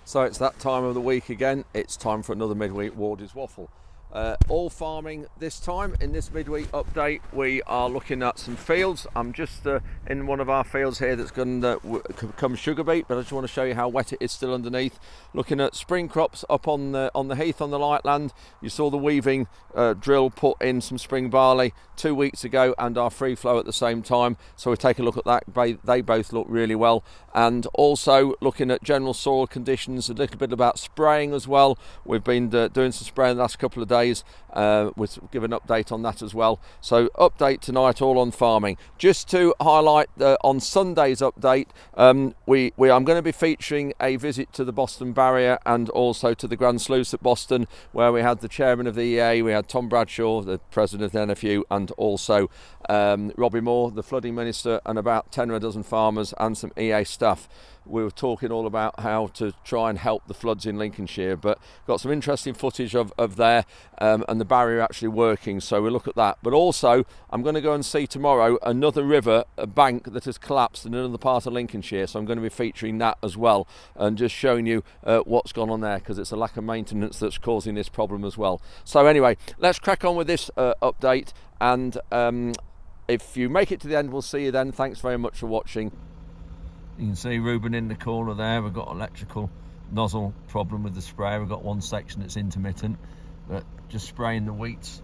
So it's that time of the week again. It's time for another Midweek Wardy's Waffle. All farming this time. In this midweek update we are looking at some fields. I'm just in one of our fields here that's going to become sugar beet, but I just want to show you how wet it is still underneath. Looking at spring crops up on the heath on the light land. You saw the weaving drill put in some spring barley 2 weeks ago and our free flow at the same time, so we take a look at that. They both look really well. And also looking at general soil conditions, a little bit about spraying as well. We've been doing some spraying the last couple of days. We'll give an update on that as well. So update tonight all on farming. Just to highlight on Sunday's update, I'm going to be featuring a visit to the Boston Barrier and also to the Grand Sluice at Boston, where we had the chairman of the EA, we had Tom Bradshaw, the president of the NFU, and also Robbie Moore, the flooding minister, and about 10 or a dozen farmers and some EA staff. We were talking all about how to try and help the floods in Lincolnshire, but got some interesting footage of there and the barrier actually working, so we'll look at that. But also I'm going to go and see tomorrow another river, a bank that has collapsed in another part of Lincolnshire, so I'm going to be featuring that as well and just showing you what's gone on there, because it's a lack of maintenance that's causing this problem as well. So anyway, let's crack on with this update, and if you make it to the end, we'll see you then. Thanks very much for watching. You can see Ruben in the corner there. We've got electrical nozzle problem with the sprayer. We've got one section that's intermittent, but just spraying the wheats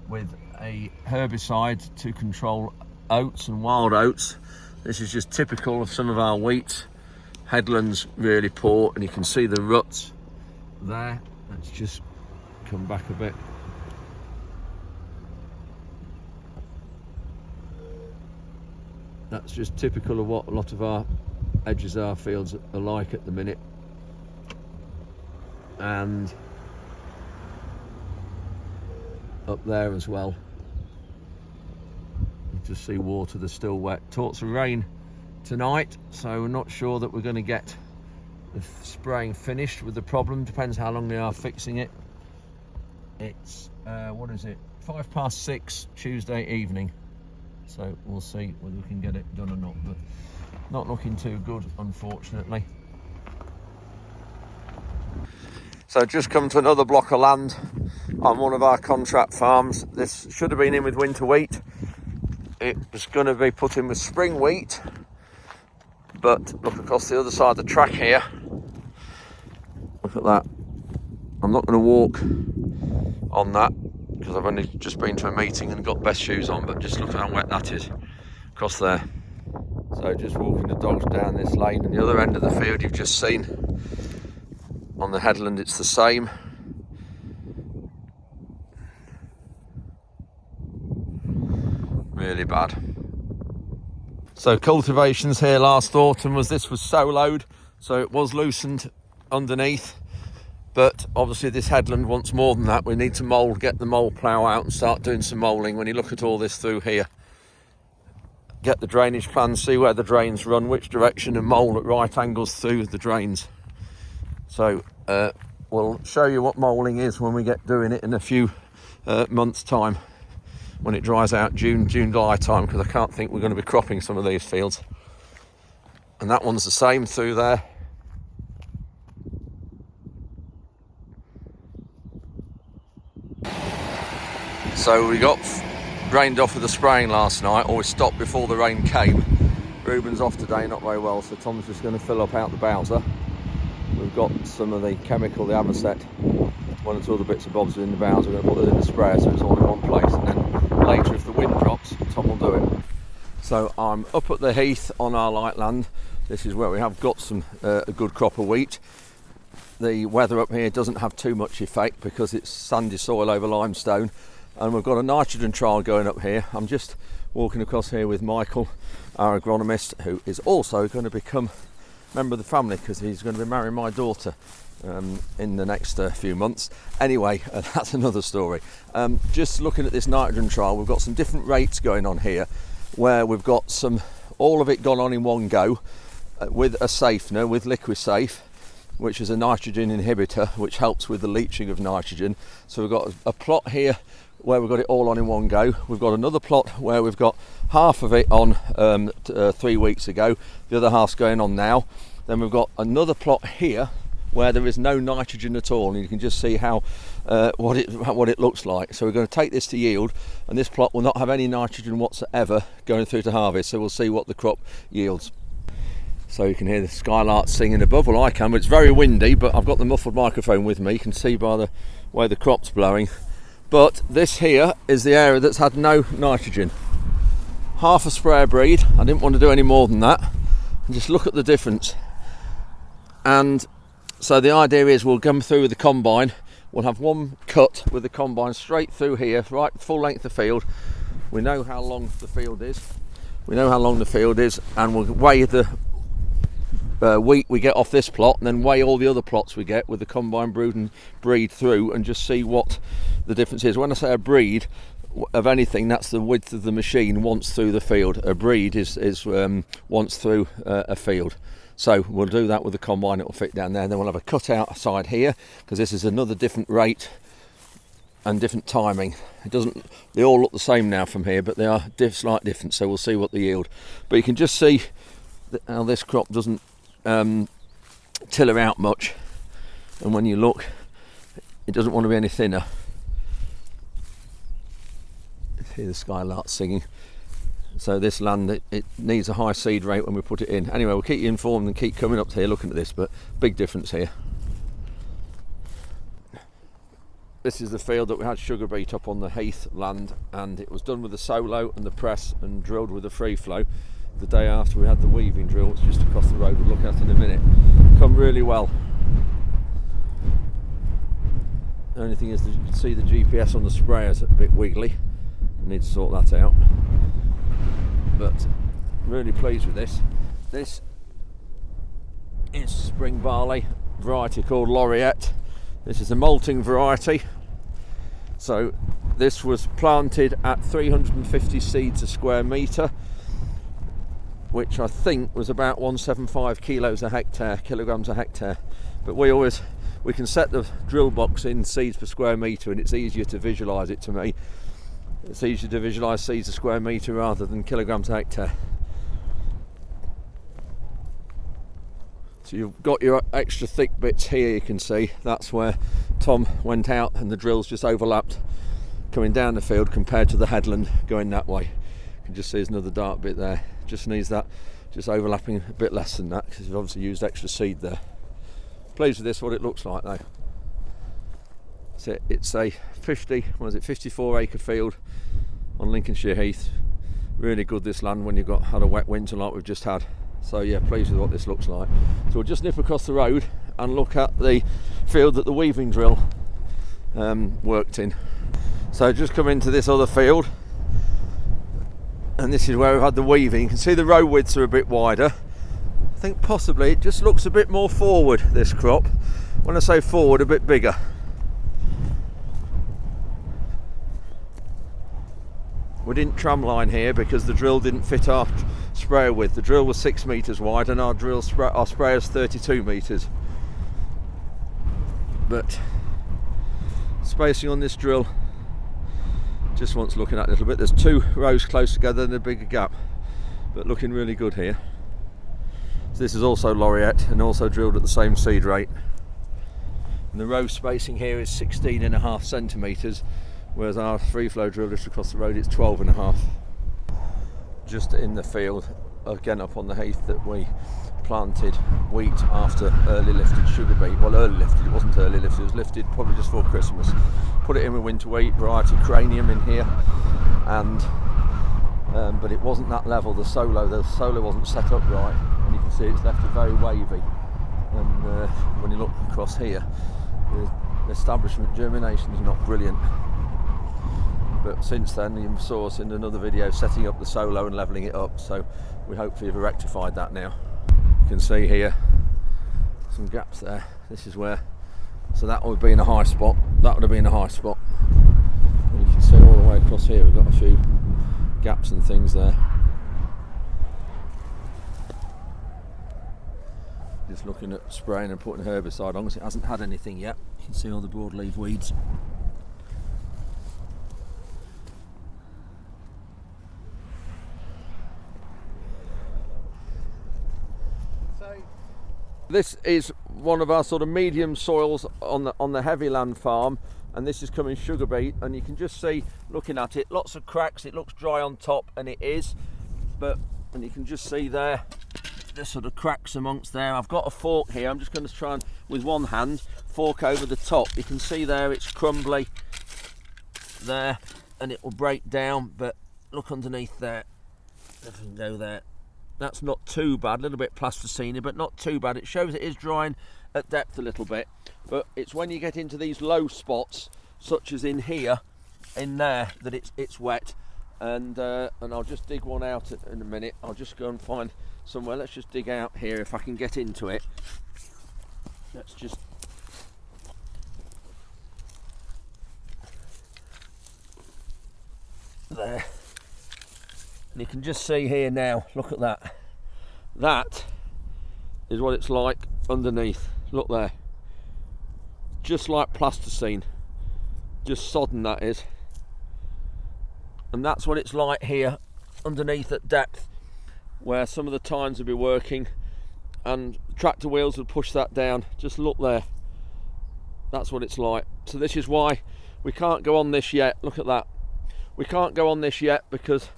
with a herbicide to control oats and wild oats. This is just typical of some of our wheat. Headlands really poor, and you can see the ruts there. Let's just come back a bit. That's just typical of what a lot of our edges of our fields are like at the minute. And up there as well, you just see water that's still wet. Talks of rain tonight, so we're not sure that we're going to get the spraying finished with the problem. Depends how long they are fixing it. It's what is it, 6:05 Tuesday evening, so we'll see whether we can get it done or not, but not looking too good, unfortunately. So just come to another block of land on one of our contract farms. This should have been in with winter wheat. It was going to be put in with spring wheat, but look across the other side of the track here. Look at that. I'm not going to walk on that because I've only just been to a meeting and got best shoes on, but just look at how wet that is across there. So just walking the dogs down this lane, and the other end of the field you've just seen on the headland, it's the same. Really bad. So cultivations here last autumn was soloed, so it was loosened underneath, but obviously this headland wants more than that. We need to mould, get the mould plough out and start doing some moulding. When you look at all this through here, get the drainage plan, see where the drains run, which direction, and mould at right angles through the drains. So we'll show you what moulding is when we get doing it in a few months time, when it dries out, June, July time, because I can't think we're going to be cropping some of these fields. And that one's the same through there. So we got rained off with the spraying last night, or we stopped before the rain came. Ruben's off today, not very well, so Tom's just going to fill up out the Bowser. We've got some of the chemical, the Herbicide, one or two other bits and bobs in the Bowser. We're going to put it in the sprayer so it's all in one place, and then later if the wind drops, Tom will do it. So I'm up at the heath on our light land. This is where we have got some a good crop of wheat. The weather up here doesn't have too much effect because it's sandy soil over limestone, and we've got a nitrogen trial going up here. I'm just walking across here with Michael, our agronomist, who is also going to become a member of the family because he's going to be marrying my daughter in the next few months. Anyway, that's another story. Just looking at this nitrogen trial, we've got some different rates going on here, where we've got all of it gone on in one go with a safener, with LiquiSafe, which is a nitrogen inhibitor which helps with the leaching of nitrogen. So we've got a plot here where we've got it all on in one go. We've got another plot where we've got half of it on 3 weeks ago, the other half's going on now. Then we've got another plot here where there is no nitrogen at all, and you can just see how what it looks like. So we're going to take this to yield, and this plot will not have any nitrogen whatsoever going through to harvest, so we'll see what the crop yields. So you can hear the skylarks singing above. Well, I can, but it's very windy, but I've got the muffled microphone with me. You can see by the way the crop's blowing. But this here is the area that's had no nitrogen. Half a sprayer breed. I didn't want to do any more than that. And just look at the difference. And so the idea is we'll come through with the combine. We'll have one cut with the combine straight through here, right, full length of field. We know how long the field is. And we'll weigh the wheat we get off this plot, and then weigh all the other plots we get with the combine breed through, and just see what the difference is. When I say a breed of anything, that's the width of the machine once through the field. A breed is once through a field. So we'll do that with the combine. It will fit down there, and then we'll have a cut out side here, because this is another different rate and different timing. They all look the same now from here, but they are slight different, so we'll see what the yield. But you can just see how this crop doesn't tiller out much, and when you look, it doesn't want to be any thinner. Hear the skylarks singing. So this land, it needs a high seed rate when we put it in. Anyway, we'll keep you informed and keep coming up to here looking at this, but big difference here. This is the field that we had sugar beet up on the Heathland, and it was done with the solo and the press and drilled with the free flow. The day after we had the weaving drill, it's just across the road, we'll look at in a minute. Come really well. The only thing is that you can see the GPS on the sprayer's a bit wiggly. I need to sort that out. But really pleased with this. This is spring barley, variety called Laureate. This is a malting variety. So this was planted at 350 seeds a square metre, which I think was about 175 kilograms a hectare. But we can set the drill box in seeds per square metre, and it's easier to visualise it to me. It's easier to visualise seeds a square metre rather than kilograms a hectare. So you've got your extra thick bits here, you can see. That's where Tom went out and the drills just overlapped coming down the field compared to the headland going that way. You can just see there's another dark bit there. Just needs that just overlapping a bit less than that, because you've obviously used extra seed there. Pleased with this, what it looks like though. So it's a 54 acre field on Lincolnshire Heath. Really good this land when you've had a wet winter like we've just had. So yeah, pleased with what this looks like. So we'll just nip across the road and look at the field that the weaving drill worked in. So just come into this other field, and this is where we've had the weaving. You can see the row widths are a bit wider. I think possibly it just looks a bit more forward, this crop. When I say forward, a bit bigger. We didn't tramline here because the drill didn't fit our sprayer width. The drill was 6 metres wide, and our sprayer is 32 metres. But spacing on this drill just wants looking at a little bit. There's 2 rows close together and a bigger gap, but looking really good here. So this is also Laureate and also drilled at the same seed rate. And the row spacing here is 16.5 centimetres, whereas our free flow drill just across the road, it's 12.5. Just in the field, again up on the heath, that we planted wheat after early lifted sugar beet. Well, early lifted, it wasn't early lifted, it was lifted probably just before Christmas. Put it in with winter wheat, variety cranium in here, and but it wasn't that level. The solo wasn't set up right, and you can see it's left it very wavy. And when you look across here, the establishment germination is not brilliant. But since then, you saw us in another video setting up the solo and levelling it up, so we hopefully have rectified that now. You can see here some gaps there. This is where, so that would be in a high spot, that would have been a high spot. And you can see all the way across here we've got a few gaps and things there. Just looking at spraying and putting herbicide on, because it hasn't had anything yet. You can see all the broadleaf weeds. This is one of our sort of medium soils on the Heathland farm, and this is coming sugar beet, and you can just see, looking at it, lots of cracks. It looks dry on top, and it is, and you can just see there the sort of cracks amongst there. I've got a fork here. I'm just going to try and, with one hand, fork over the top. You can see there it's crumbly there, and it will break down, but look underneath there. If we can go there, that's not too bad. A little bit plasticine, but not too bad. It shows it is drying at depth a little bit, but it's when you get into these low spots, such as in here, in there, that it's wet. And I'll just dig one out in a minute. I'll just go and find somewhere. Let's just dig out here if I can get into it. Let's just there, and you can just see here now, look at that. That is what it's like underneath. Look there, just like plasticine, just sodden that is. And that's what it's like here underneath at depth, where some of the tines would be working and tractor wheels would push that down. Just look there, that's what it's like. So this is why we can't go on this yet. Look at that, we can't go on this yet because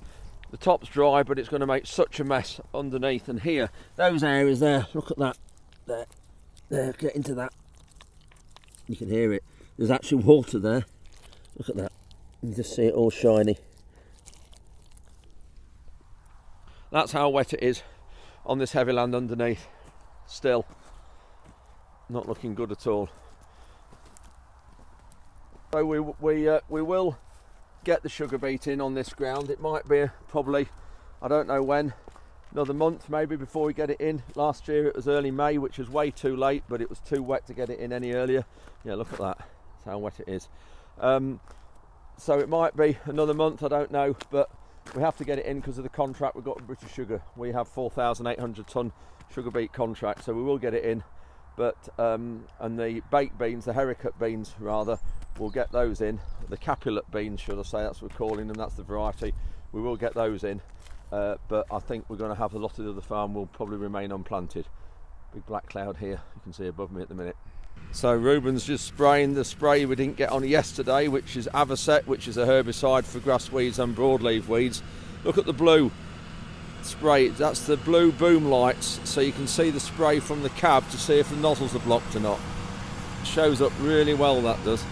the top's dry, but it's going to make such a mess underneath. And here, those areas there, look at that, there, get into that, you can hear it, there's actually water there. Look at that, you can just see it all shiny. That's how wet it is on this Heathland underneath. Still not looking good at all. So we will get the sugar beet in on this ground. It might be probably, I don't know when, another month maybe before we get it in. Last year it was early May, which was way too late, but it was too wet to get it in any earlier. Yeah, look at that, that's how wet it is. So it might be another month, I don't know, but we have to get it in because of the contract we've got with British Sugar. We have 4,800 tonne sugar beet contract, so we will get it in. But and the baked beans, the Herbicide beans rather, we'll get those in. The Capulet beans, should I say, that's what we're calling them, that's the variety. We will get those in, but I think we're going to have a lot of the other farm will probably remain unplanted. Big black cloud here, you can see above me at the minute. So Ruben's just spraying the spray we didn't get on yesterday, which is Herbicide, which is a herbicide for grass weeds and broadleaf weeds. Look at the blue spray, that's the blue boom lights, so you can see the spray from the cab to see if the nozzles are blocked or not. It shows up really well, that does.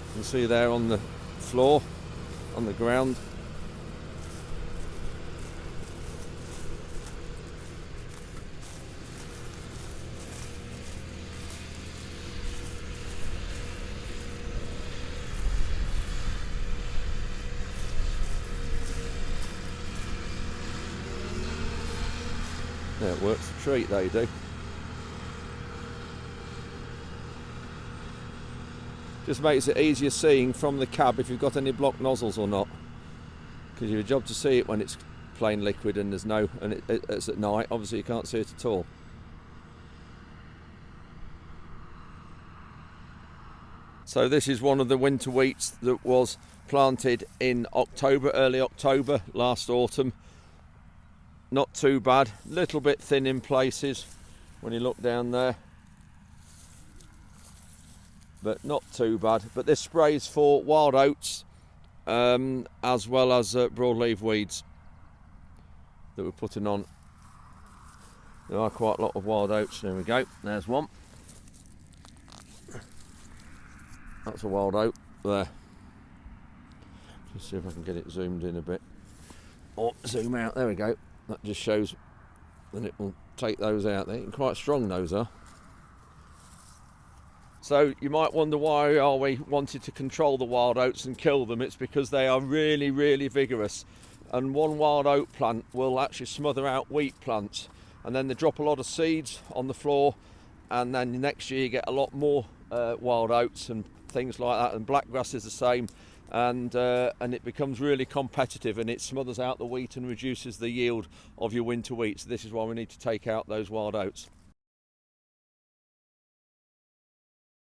You can see there on the floor, on the ground. Yeah, it works a treat, they do. Just makes it easier seeing from the cab if you've got any blocked nozzles or not, because your job to see it when it's plain liquid and there's no, and it's at night, obviously you can't see it at all. So this is one of the winter wheats that was planted in October, early October last autumn. Not too bad, little bit thin in places when you look down there, but not too bad. But this sprays for wild oats as well as broadleaf weeds that we're putting on. There are quite a lot of wild oats. There we go, there's one. That's a wild oat there. Just see if I can get it zoomed in a bit, or zoom out, there we go. That just shows, and it will take those out there. Quite strong those are. So you might wonder why are we wanting to control the wild oats and kill them. It's because they are really, really vigorous. And one wild oat plant will actually smother out wheat plants. And then they drop a lot of seeds on the floor. And then next year you get a lot more wild oats and things like that. And blackgrass is the same. And it becomes really competitive, and it smothers out the wheat and reduces the yield of your winter wheat. So this is why we need to take out those wild oats.